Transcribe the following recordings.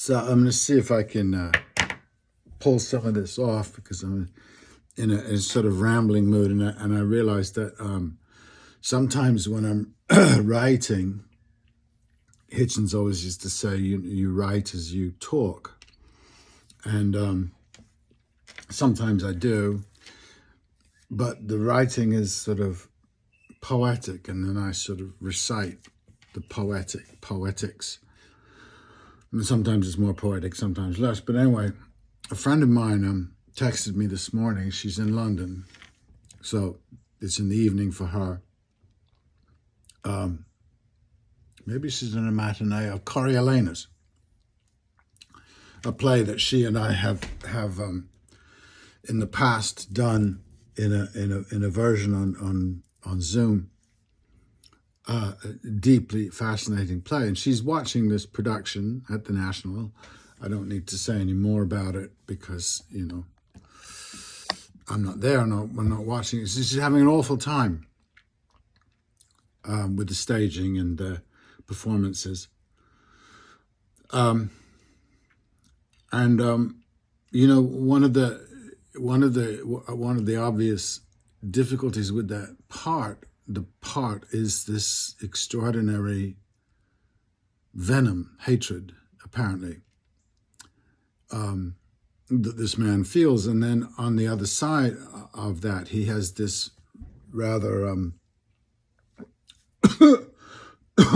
So I'm going to see if I can pull some of this off because I'm in a sort of rambling mood, and I realized that sometimes when I'm writing, Hitchens always used to say, you write as you talk. And sometimes I do, but the writing is sort of poetic, and then I sort of recite the poetics. And sometimes it's more poetic, sometimes less. But anyway, a friend of mine texted me this morning. She's in London, so it's in the evening for her. Maybe she's in a matinee of Coriolanus, a play that she and I have in the past done in a version on Zoom. A deeply fascinating play, and she's watching this production at the National. I don't need to say any more about it because I'm not there. We're not watching it. She's having an awful time with the staging and the performances. One of the obvious difficulties with that part. The part is this extraordinary venom, hatred, apparently, that this man feels. And then on the other side of that, he has this rather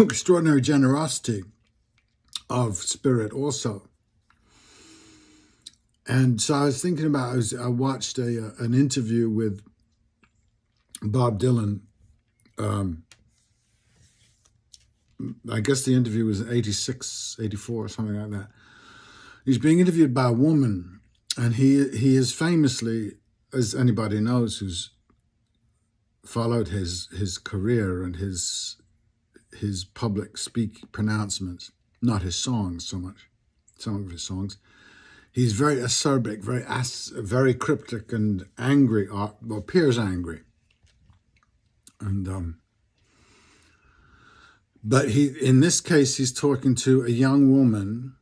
extraordinary generosity of spirit also. And so I was thinking about, I watched an interview with Bob Dylan. I guess the interview was 86, 84, something like that. He's being interviewed by a woman, and he is famously, as anybody knows who's followed his career and his public pronouncements, not his songs so much, some of his songs. He's very acerbic, very cryptic and angry, appears angry. And but in this case, he's talking to a young woman,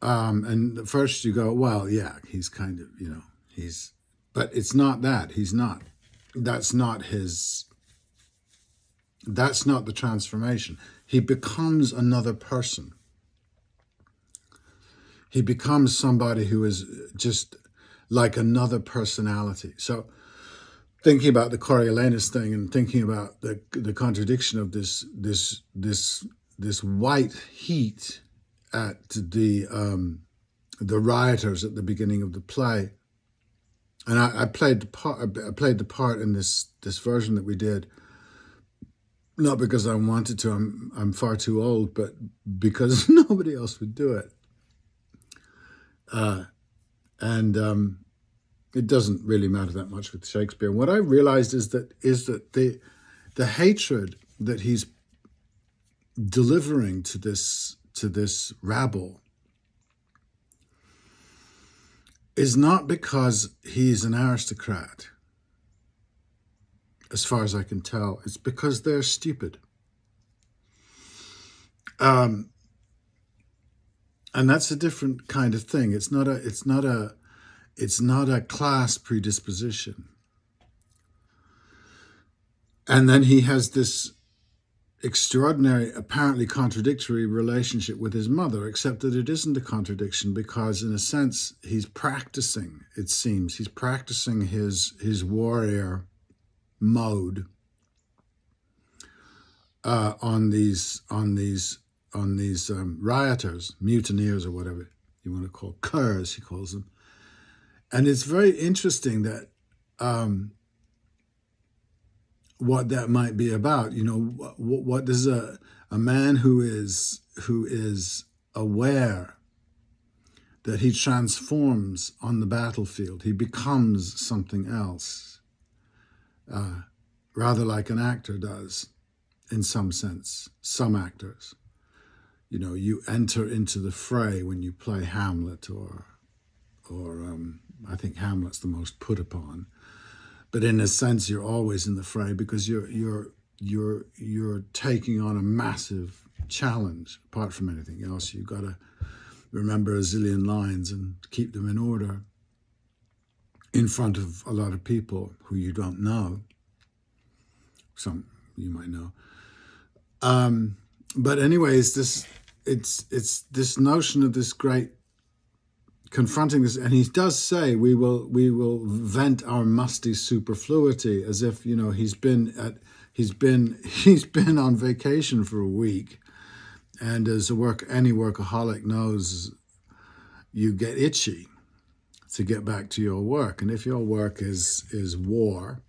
and at first you go, well, yeah, he's kind of, but it's not that. He's not. That's not the transformation. He becomes another person. He becomes somebody who is just like another personality. So thinking about the Coriolanus thing and thinking about the contradiction of this white heat at the rioters at the beginning of the play, and I played the part in this version that we did, not because I wanted to. I'm far too old, but because nobody else would do it, and it doesn't really matter that much with Shakespeare. What I realized is that the hatred that he's delivering to this rabble is not because he's an aristocrat, as far as I can tell. It's because they're stupid. And that's a different kind of thing. It's not a class predisposition. And then he has this extraordinary, apparently contradictory relationship with his mother, except that it isn't a contradiction because, in a sense, he's practicing, it seems, he's practicing his warrior mode on these rioters, mutineers, or whatever you want to call, curs, he calls them. And it's very interesting that what that might be about. What does a man who is aware that he transforms on the battlefield, he becomes something else, rather like an actor does, in some sense. Some actors, you enter into the fray when you play Hamlet or I think Hamlet's the most put upon, but in a sense you're always in the fray because you're taking on a massive challenge. Apart from anything else, you've got to remember a zillion lines and keep them in order in front of a lot of people who you don't know. Some you might know. But anyways, it's this notion of this great confronting this, and he does say we will vent our musty superfluity, as if, you know, he's been on vacation for a week, and as any workaholic knows, you get itchy to get back to your work, and if your work is war,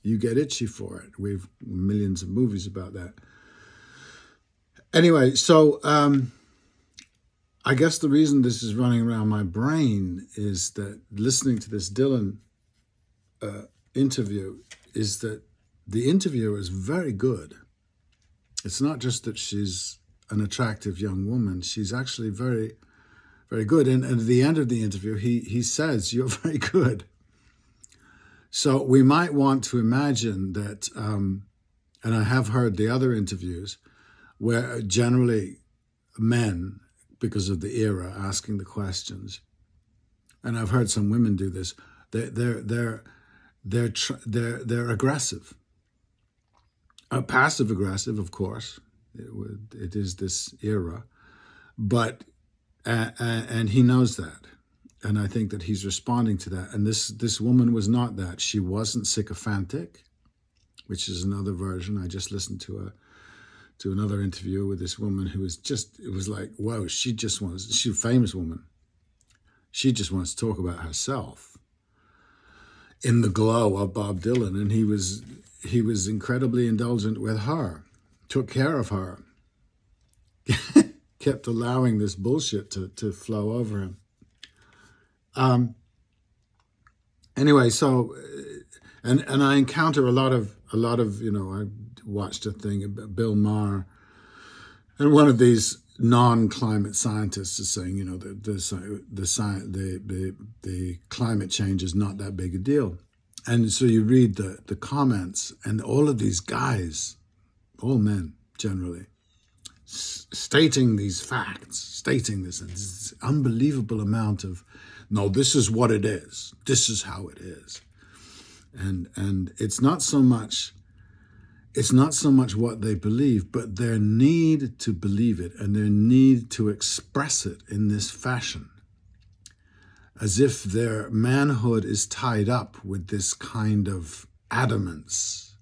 you get itchy for it. We've millions of movies about that. Anyway, so I guess the reason this is running around my brain is that listening to this Dylan interview is that the interviewer is very good. It's not just that she's an attractive young woman. She's actually very, very good. And at the end of the interview, he says, "You're very good." So we might want to imagine that, and I have heard the other interviews where generally men, because of the era, asking the questions, and I've heard some women do this. They're aggressive, passive aggressive, of course. It is this era, but and he knows that, and I think that he's responding to that. And this woman was not that. She wasn't sycophantic, which is another version. I just listened to another interview with this woman who was just, it was like, whoa, she's a famous woman. She just wants to talk about herself in the glow of Bob Dylan. And he was incredibly indulgent with her, took care of her, kept allowing this bullshit to flow over him. Anyway, so, and I encounter a lot of, you know, I watched a thing about Bill Maher, and one of these non-climate scientists is saying, you know, the climate change is not that big a deal. And so you read the comments, and all of these guys, all men generally, stating these facts, stating this unbelievable amount of, no, this is what it is. This is how it is. And it's not so much what they believe, but their need to believe it and their need to express it in this fashion, as if their manhood is tied up with this kind of adamance,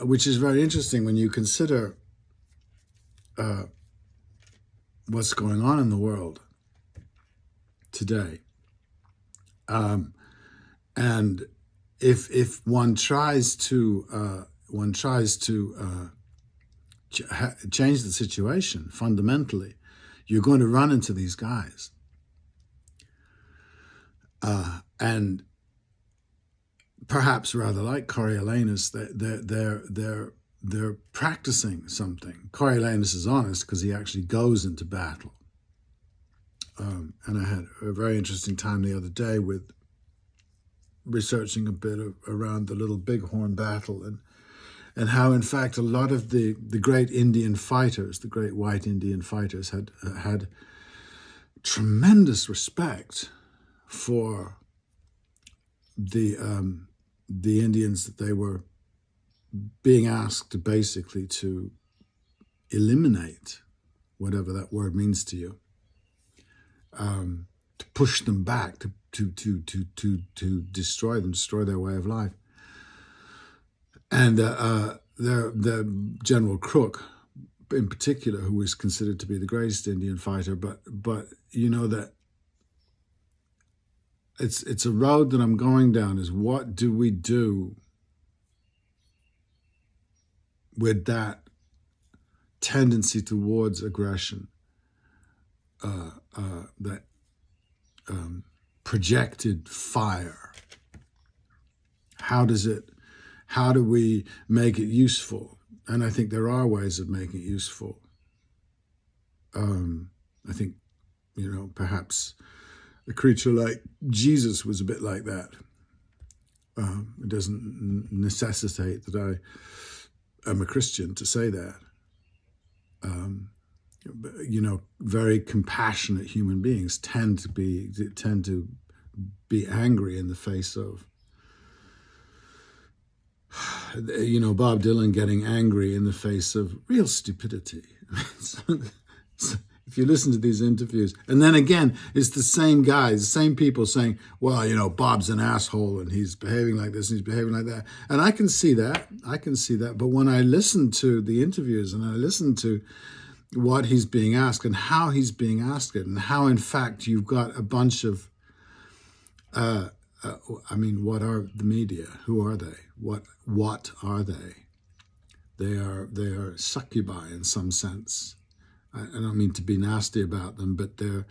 which is very interesting when you consider what's going on in the world today. And if one tries to change the situation fundamentally, you're going to run into these guys, and perhaps rather like Coriolanus, they're practicing something. Coriolanus is honest because he actually goes into battle. And I had a very interesting time the other day with researching a bit around the Little Bighorn battle, and how, in fact, a lot of the great Indian fighters, the great white Indian fighters, had tremendous respect for the Indians that they were being asked basically to eliminate, whatever that word means to you, to push them back, to destroy them, destroy their way of life. And the General Crook, in particular, who was considered to be the greatest Indian fighter, but you know that it's a road that I'm going down, is what do we do with that tendency towards aggression, that projected fire? How do we make it useful? And I think there are ways of making it useful. I think, you know, perhaps a creature like Jesus was a bit like that. It doesn't necessitate that I am a Christian to say that. very compassionate human beings tend to be angry in the face of, Bob Dylan getting angry in the face of real stupidity. So if you listen to these interviews, and then again, it's the same guys, the same people saying, well, Bob's an asshole and he's behaving like this and he's behaving like that. And I can see that. But when I listen to the interviews and I listen to what he's being asked and how he's being asked it, and how, in fact, you've got a bunch of, what are the media? Who are they? What are they? They are succubi in some sense. I don't mean to be nasty about them, but they're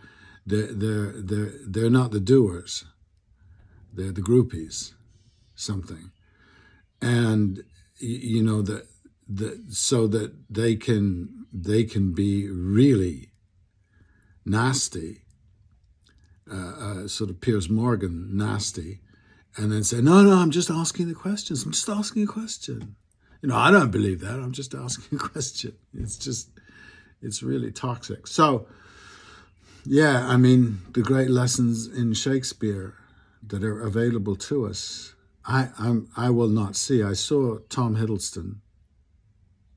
not the doers. They're the groupies, something, and so that they can be really nasty, sort of Piers Morgan nasty, and then say, no, I'm just asking the questions. I'm just asking a question. I don't believe that. I'm just asking a question. It's really toxic. So, yeah, the great lessons in Shakespeare that are available to us, I will not see. I saw Tom Hiddleston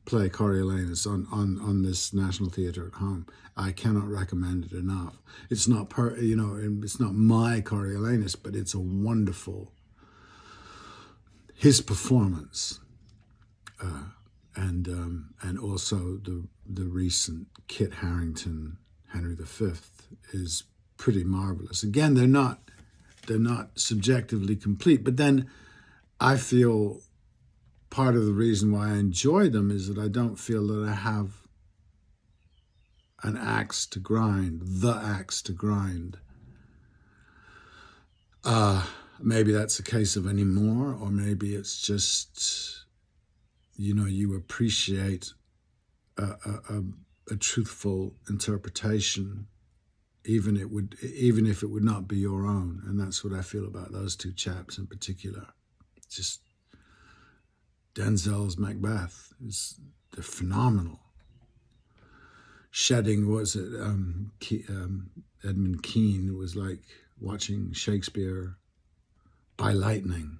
play Coriolanus on this National Theatre at home. I cannot recommend it enough. It's not it's not my Coriolanus, but it's a wonderful, his performance, and also the recent Kit Harington Henry V is pretty marvelous. Again, they're not subjectively complete, but then I feel part of the reason why I enjoy them is that I don't feel that I have the axe to grind. Maybe that's a case of anymore, or maybe it's just, you appreciate a truthful interpretation, even if it would not be your own. And that's what I feel about those two chaps in particular. Just Denzel's Macbeth they're phenomenal. Shedding, was it Edmund Kean? It was like watching Shakespeare by lightning,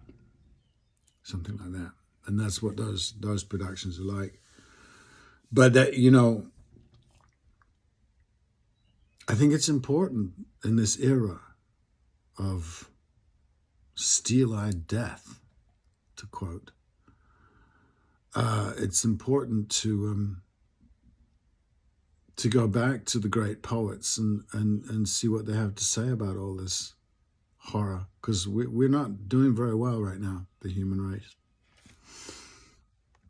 something like that. And that's what those productions are like. But that, I think it's important in this era of steel-eyed death, to quote. It's important to go back to the great poets and see what they have to say about all this horror, because we're not doing very well right now, the human race.